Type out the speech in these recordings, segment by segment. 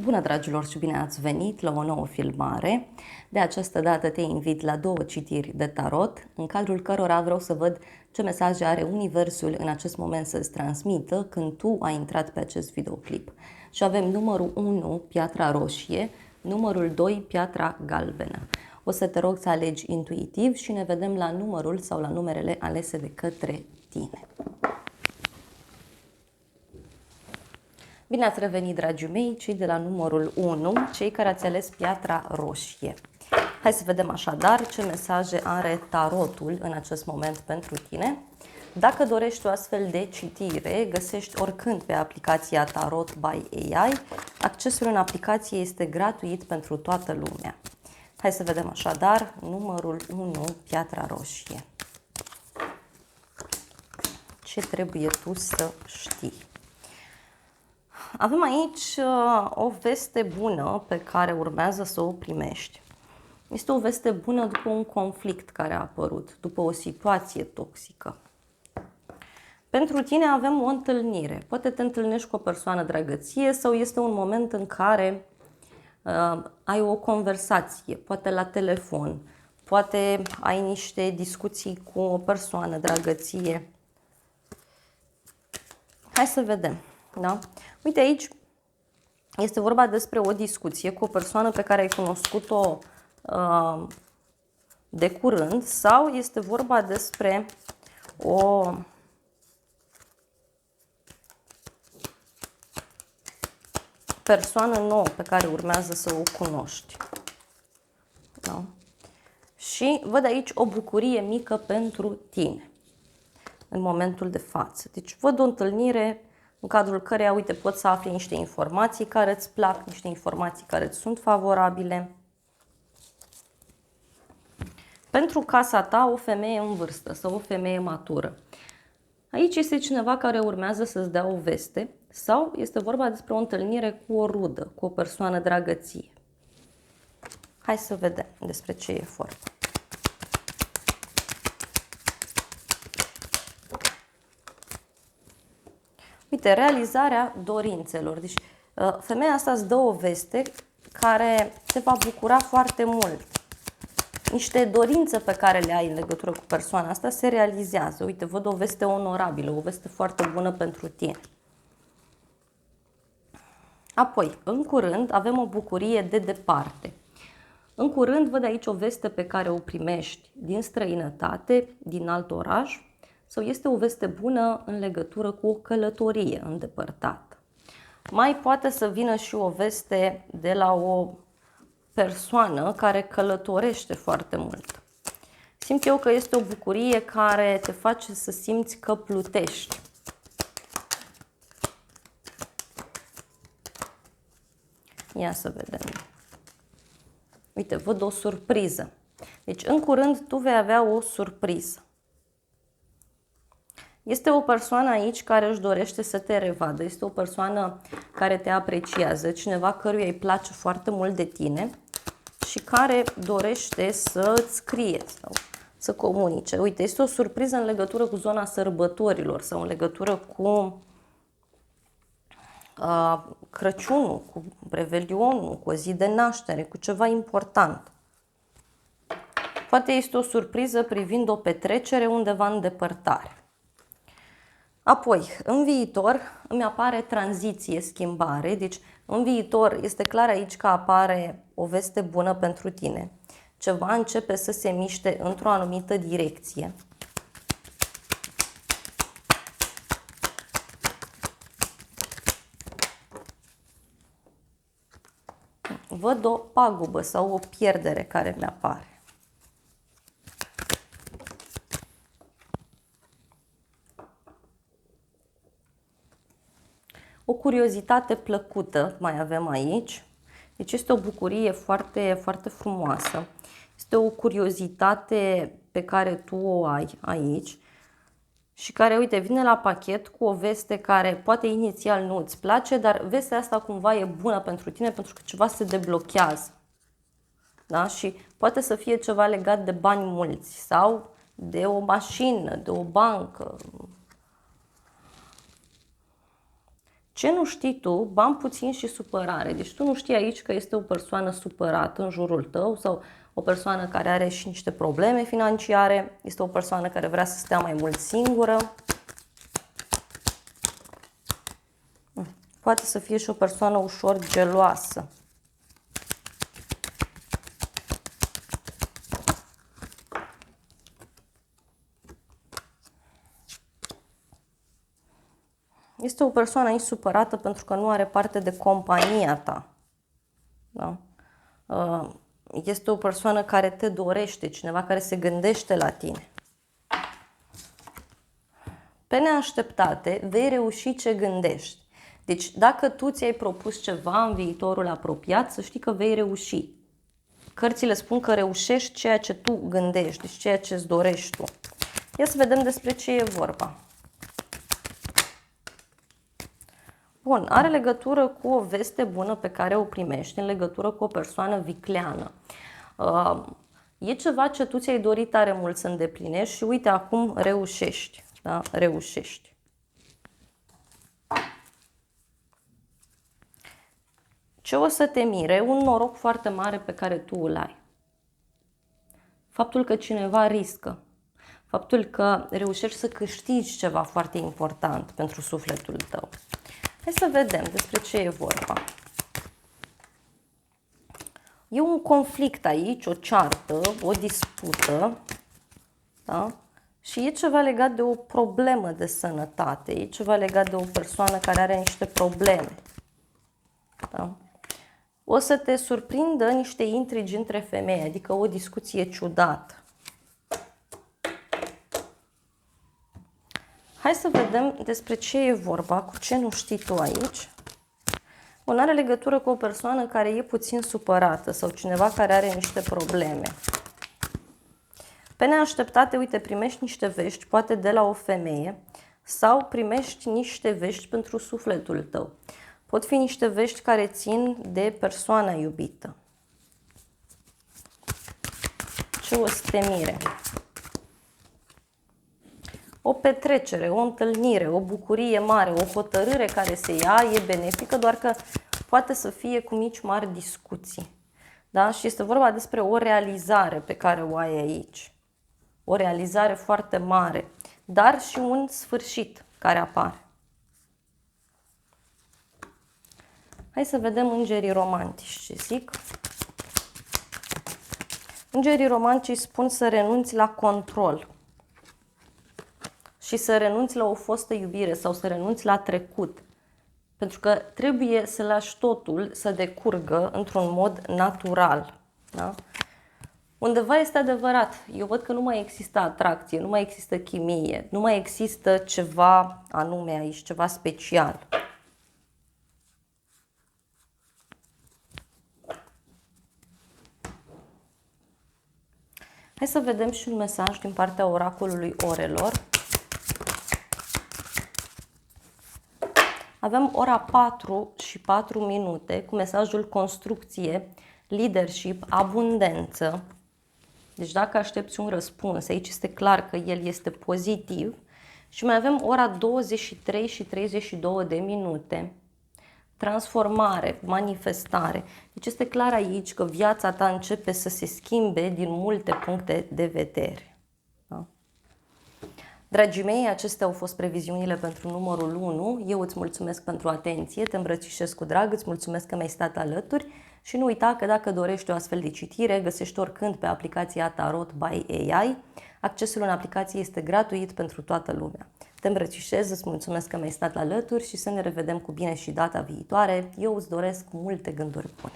Bună, dragilor, și bine ați venit la o nouă filmare. De această dată te invit la două citiri de tarot, în cadrul cărora vreau să văd ce mesaje are Universul în acest moment să-ți transmită când tu ai intrat pe acest videoclip. Și avem numărul 1, piatra roșie, numărul 2, piatra galbenă. O să te rog să alegi intuitiv și ne vedem la numărul sau la numerele alese de către tine. Bine ați revenit, dragii mei, cei de la numărul 1, cei care ați ales piatra roșie. Hai să vedem așadar ce mesaje are tarotul în acest moment pentru tine. Dacă dorești o astfel de citire, găsești oricând pe aplicația Tarot by AI. Accesul în aplicație este gratuit pentru toată lumea. Hai să vedem așadar numărul 1, piatra roșie. Ce trebuie tu să știi? Avem aici o veste bună pe care urmează să o primești. Este o veste bună după un conflict care a apărut, după o situație toxică. Pentru tine avem o întâlnire. Poate te întâlnești cu o persoană dragăție sau este un moment în care ai o conversație, poate la telefon, poate ai niște discuții cu o persoană dragăție. Hai să vedem. Da? Uite, aici este vorba despre o discuție cu o persoană pe care ai cunoscut-o de curând sau este vorba despre o persoană nouă pe care urmează să o cunoști. Da? Și văd aici o bucurie mică pentru tine în momentul de față. Deci văd o întâlnire în cadrul căreia, uite, poți să afli niște informații care îți plac, niște informații care îți sunt favorabile. Pentru casa ta, o femeie în vârstă sau o femeie matură. Aici este cineva care urmează să-ți dea o veste sau este vorba despre o întâlnire cu o rudă, cu o persoană dragăție. Hai să vedem despre ce e vorba. Uite, realizarea dorințelor. Deci, femeia asta îți dă o veste care te va bucura foarte mult. Niște dorințe pe care le ai în legătură cu persoana asta se realizează. Uite, văd o veste onorabilă, o veste foarte bună pentru tine. Apoi, în curând, avem o bucurie de departe. În curând, văd aici o veste pe care o primești din străinătate, din alt oraș, sau este o veste bună în legătură cu o călătorie îndepărtată. Mai poate să vină și o veste de la o persoană care călătorește foarte mult. Simt eu că este o bucurie care te face să simți că plutești. Ia să vedem. Uite, văd o surpriză. Deci, în curând, tu vei avea o surpriză. Este o persoană aici care își dorește să te revadă. Este o persoană care te apreciază, cineva căruia îi place foarte mult de tine și care dorește să îți scrie sau să comunice. Uite, este o surpriză în legătură cu zona sărbătorilor sau în legătură cu Crăciunul, cu Revelionul, cu o zi de naștere, cu ceva important. Poate este o surpriză privind o petrecere undeva în depărtare. Apoi, în viitor îmi apare tranziție, schimbare, deci în viitor este clar aici că apare o veste bună pentru tine. Ceva începe să se miște într-o anumită direcție. Văd o pagubă sau o pierdere care mi apare. O curiozitate plăcută mai avem aici. Deci este o bucurie foarte, foarte frumoasă. Este o curiozitate pe care tu o ai aici și care, uite, vine la pachet cu o veste care poate inițial nu îți place, dar vestea asta cumva e bună pentru tine pentru că ceva se deblochează. Da? Și poate să fie ceva legat de bani mulți sau de o mașină, de o bancă. Ce nu știi tu, bani puțin și supărare. Deci tu nu știi aici că este o persoană supărată în jurul tău sau o persoană care are și niște probleme financiare. Este o persoană care vrea să stea mai mult singură. Poate să fie și o persoană ușor geloasă. Este o persoană aici supărată pentru că nu are parte de compania ta. Da? Este o persoană care te dorește, cineva care se gândește la tine. Pe neașteptate vei reuși ce gândești. Deci dacă tu ți-ai propus ceva în viitorul apropiat, să știi că vei reuși. Cărțile spun că reușești ceea ce tu gândești, deci ceea ce îți dorești tu. Ia să vedem despre ce e vorba. Bun, are legătură cu o veste bună pe care o primești, în legătură cu o persoană vicleană. E ceva ce tu ți-ai dorit tare mult să îndeplinești și uite, acum reușești. Da? Reușești. Ce o să te mire? Un noroc foarte mare pe care tu îl ai. Faptul că cineva riscă. Faptul că reușești să câștigi ceva foarte important pentru sufletul tău. Hai să vedem despre ce e vorba. E un conflict aici, o ceartă, o dispută, da? Și e ceva legat de o problemă de sănătate, e ceva legat de o persoană care are niște probleme. Da? O să te surprindă niște intrigi între femei, adică o discuție ciudată. Hai să vedem despre ce e vorba, cu ce nu știi tu aici. Bun, are legătură cu o persoană care e puțin supărată sau cineva care are niște probleme. Pe neașteptate, uite, primești niște vești, poate de la o femeie, sau primești niște vești pentru sufletul tău. Pot fi niște vești care țin de persoana iubită. Ce o să te mire? O petrecere, o întâlnire, o bucurie mare, o hotărâre care se ia e benefică, doar că poate să fie cu mici mari discuții. Da? Și este vorba despre o realizare pe care o ai aici. O realizare foarte mare, dar și un sfârșit care apare. Hai să vedem îngerii romantici ce zic. Îngerii romantici spun să renunți la control și să renunți la o fostă iubire sau să renunți la trecut. Pentru că trebuie să lași totul să decurgă într-un mod natural. Da? Undeva este adevărat. Eu văd că nu mai există atracție, nu mai există chimie, nu mai există ceva anume aici, ceva special. Hai să vedem și un mesaj din partea oracolului orelor. Avem ora 4 și 4 minute cu mesajul construcție, leadership, abundență. Deci dacă aștepți un răspuns, aici este clar că el este pozitiv. Și mai avem ora 23 și 32 de minute. Transformare, manifestare. Deci este clar aici că viața ta începe să se schimbe din multe puncte de vedere. Da? Dragii mei, acestea au fost previziunile pentru numărul 1. Eu îți mulțumesc pentru atenție, te îmbrățișez cu drag, îți mulțumesc că mi-ai stat alături și nu uita că dacă dorești o astfel de citire, găsești oricând pe aplicația Tarot by AI. Accesul în aplicație este gratuit pentru toată lumea. Te îmbrățișez, îți mulțumesc că mi-ai stat alături și să ne revedem cu bine și data viitoare. Eu îți doresc multe gânduri bune.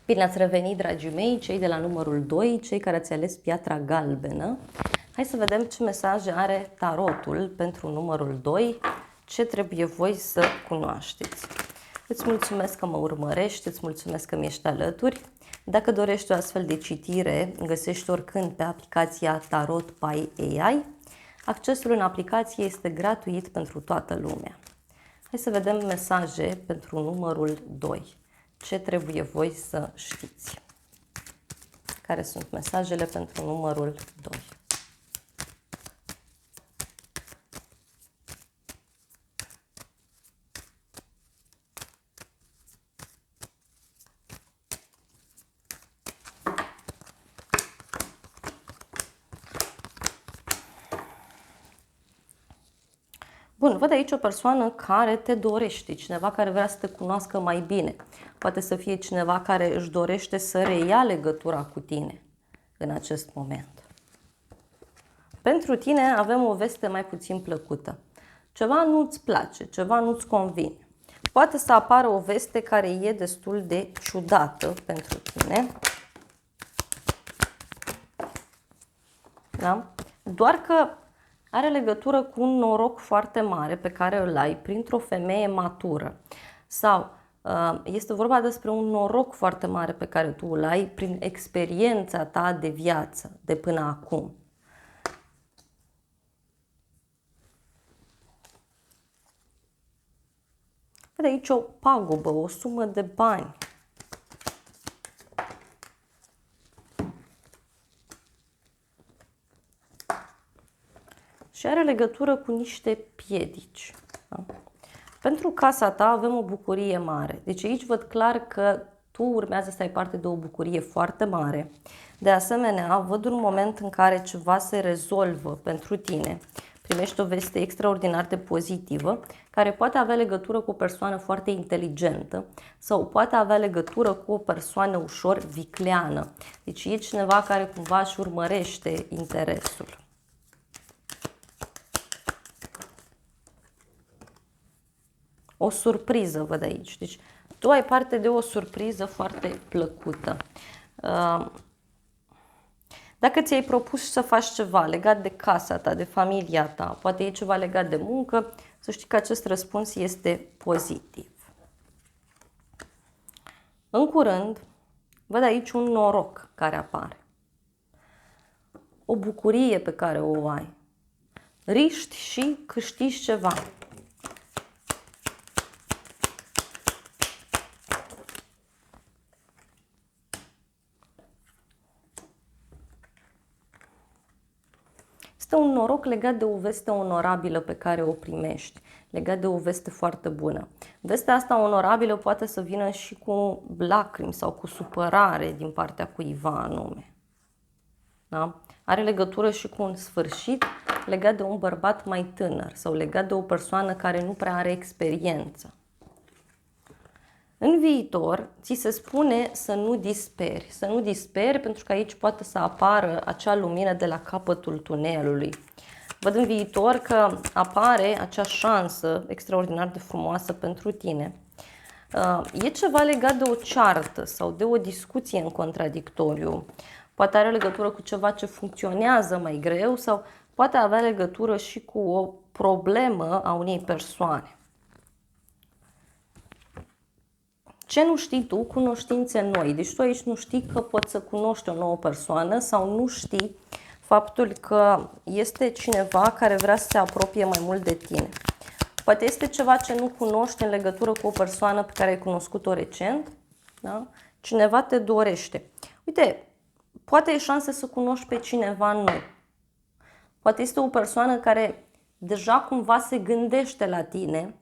Bine ați revenit, dragii mei, cei de la numărul 2, cei care ați ales piatra galbenă. Hai să vedem ce mesaje are tarotul pentru numărul 2, ce trebuie voi să cunoașteți. Îți mulțumesc că mă urmărești, îți mulțumesc că mi-ești alături. Dacă dorești o astfel de citire, găsești oricând pe aplicația Tarot by AI. Accesul în aplicație este gratuit pentru toată lumea. Hai să vedem mesaje pentru numărul 2. Ce trebuie voi să știți? Care sunt mesajele pentru numărul 2? Bun, văd aici o persoană care te dorește, cineva care vrea să te cunoască mai bine. Poate să fie cineva care își dorește să reia legătura cu tine în acest moment. Pentru tine avem o veste mai puțin plăcută. Ceva nu-ți place, ceva nu-ți convine. Poate să apară o veste care e destul de ciudată pentru tine. Da? Doar că are legătură cu un noroc foarte mare pe care îl ai printr-o femeie matură. Sau este vorba despre un noroc foarte mare pe care tu îl ai prin experiența ta de viață de până acum. Văd aici o pagubă, o sumă de bani. Și are legătură cu niște piedici. Da? Pentru casa ta avem o bucurie mare. Deci aici văd clar că tu urmează să ai parte de o bucurie foarte mare. De asemenea, văd un moment în care ceva se rezolvă pentru tine. Primești o veste extraordinar de pozitivă, care poate avea legătură cu o persoană foarte inteligentă sau poate avea legătură cu o persoană ușor vicleană. Deci e cineva care cumva își urmărește interesul. O surpriză văd aici. Deci tu ai parte de o surpriză foarte plăcută. Dacă ți-ai propus să faci ceva legat de casa ta, de familia ta, poate e ceva legat de muncă, să știi că acest răspuns este pozitiv. În curând, văd aici un noroc care apare. O bucurie pe care o ai. Riști și câștigi ceva. Este un noroc legat de o veste onorabilă pe care o primești, legat de o veste foarte bună. Vestea asta onorabilă poate să vină și cu lacrimi sau cu supărare din partea cuiva anume. Da? Are legătură și cu un sfârșit legat de un bărbat mai tânăr sau legat de o persoană care nu prea are experiență. În viitor, ți se spune să nu disperi. Să nu disperi pentru că aici poate să apară acea lumină de la capătul tunelului. Văd în viitor că apare acea șansă extraordinar de frumoasă pentru tine. E ceva legat de o ceartă sau de o discuție în contradictoriu. Poate are legătură cu ceva ce funcționează mai greu sau poate avea legătură și cu o problemă a unei persoane. Ce nu știi tu? Cunoștințe noi. Deci tu aici nu știi că poți să cunoști o nouă persoană sau nu știi faptul că este cineva care vrea să se apropie mai mult de tine. Poate este ceva ce nu cunoști în legătură cu o persoană pe care ai cunoscut-o recent. Da? Cineva te dorește. Uite, poate e șanse să cunoști pe cineva nou. Poate este o persoană care deja cumva se gândește la tine,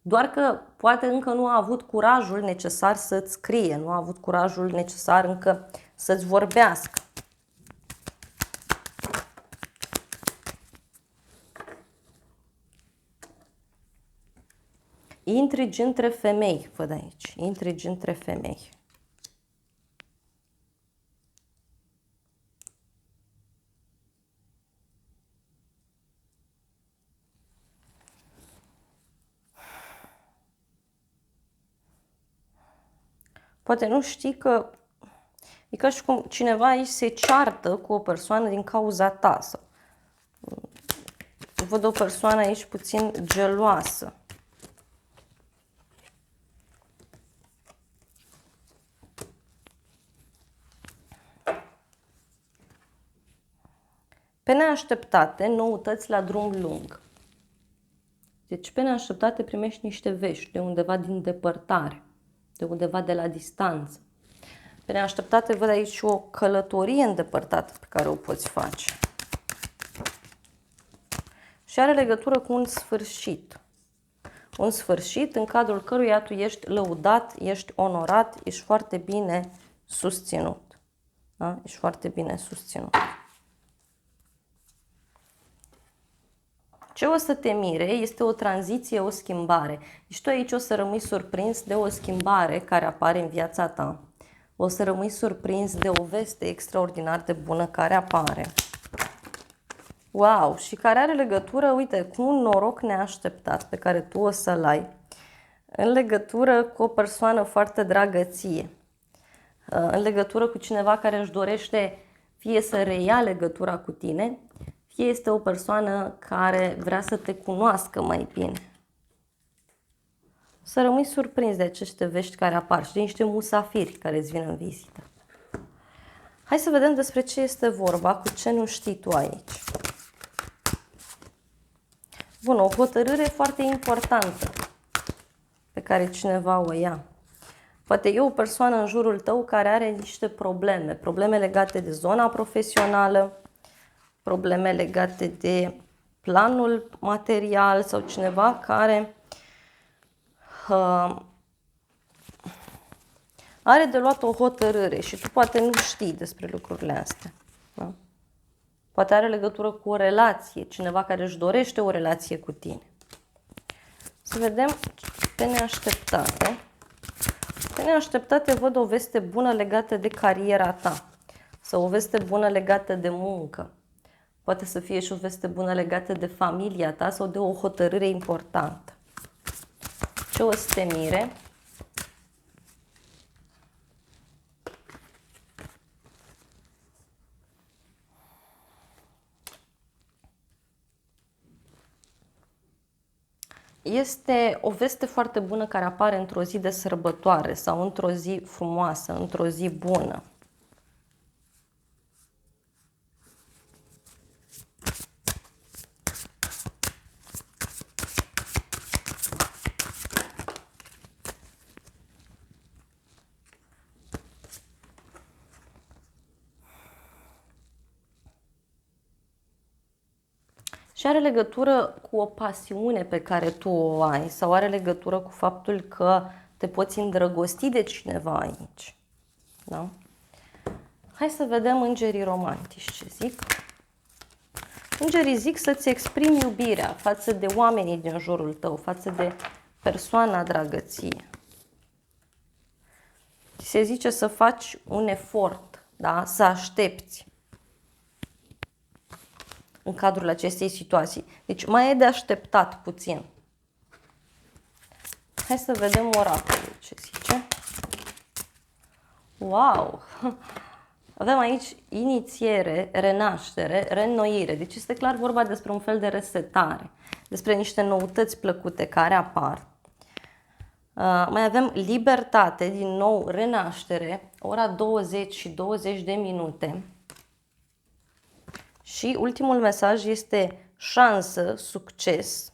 doar că poate încă nu a avut curajul necesar să-ți scrie, nu a avut curajul necesar încă să-ți vorbească. Intrigi între femei, văd aici, intrigi între femei. Poate nu știi că e ca și cum cineva aici se ceartă cu o persoană din cauza ta. Sau văd o persoană aici puțin geloasă. Pe neașteptate, noutăți la drum lung. Deci pe neașteptate primești niște vești de undeva din depărtare, de undeva de la distanță. Pe neașteptate văd aici o călătorie îndepărtată pe care o poți face. Și are legătură cu un sfârșit. Un sfârșit în cadrul căruia tu ești lăudat, ești onorat, ești foarte bine susținut. Da? Ești foarte bine susținut. Ce o să te mire este o tranziție, o schimbare. Deci tu aici o să rămâi surprins de o schimbare care apare în viața ta. O să rămâi surprins de o veste extraordinar de bună care apare. Wow! Și care are legătură, uite, cu un noroc neașteptat pe care tu o să-l ai în legătură cu o persoană foarte dragă ție, în legătură cu cineva care își dorește fie să reia legătura cu tine, fie este o persoană care vrea să te cunoască mai bine. Să rămâi surprins de aceste vești care apar și de niște musafiri care îți vin în vizită. Hai să vedem despre ce este vorba, cu ce nu știi tu aici. Bun, o hotărâre foarte importantă pe care cineva o ia. Poate e o persoană în jurul tău care are niște probleme legate de zona profesională, probleme legate de planul material sau cineva care are de luat o hotărâre și tu poate nu știi despre lucrurile astea. Da? Poate are legătură cu o relație, cineva care își dorește o relație cu tine. Să vedem pe neașteptate. Pe neașteptate văd o veste bună legată de cariera ta sau o veste bună legată de muncă. Poate să fie și o veste bună legată de familia ta sau de o hotărâre importantă. Ce o să te mire? Este o veste foarte bună care apare într-o zi de sărbătoare sau într-o zi frumoasă, într-o zi bună. Și are legătură cu o pasiune pe care tu o ai sau are legătură cu faptul că te poți îndrăgosti de cineva aici. Da? Hai să vedem îngerii romantici ce zic. Îngerii zic să-ți exprimi iubirea față de oamenii din jurul tău, față de persoana dragă ție. Se zice să faci un efort, da? Să aștepți în cadrul acestei situații. Deci mai e de așteptat puțin. Hai să vedem oracolul ce zice. Wow! Avem aici inițiere, renaștere, reînnoire. Deci este clar vorba despre un fel de resetare, despre niște noutăți plăcute care apar. Mai avem libertate, din nou renaștere, ora 20 și 20 de minute. Și ultimul mesaj este șansă, succes,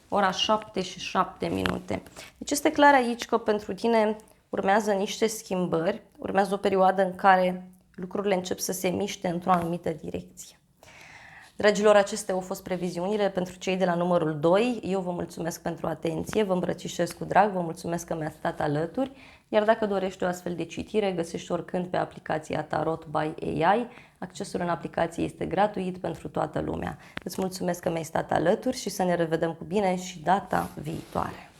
ora 7 și 7 minute. Deci este clar aici că pentru tine urmează niște schimbări, urmează o perioadă în care lucrurile încep să se miște într-o anumită direcție. Dragilor, acestea au fost previziunile pentru cei de la numărul 2. Eu vă mulțumesc pentru atenție, vă îmbrățișez cu drag, vă mulțumesc că mi-ați stat alături. Iar dacă dorești o astfel de citire, găsești oricând pe aplicația Tarot by AI. Accesul în aplicație este gratuit pentru toată lumea. Îți mulțumesc că mi-ai stat alături și să ne revedem cu bine și data viitoare.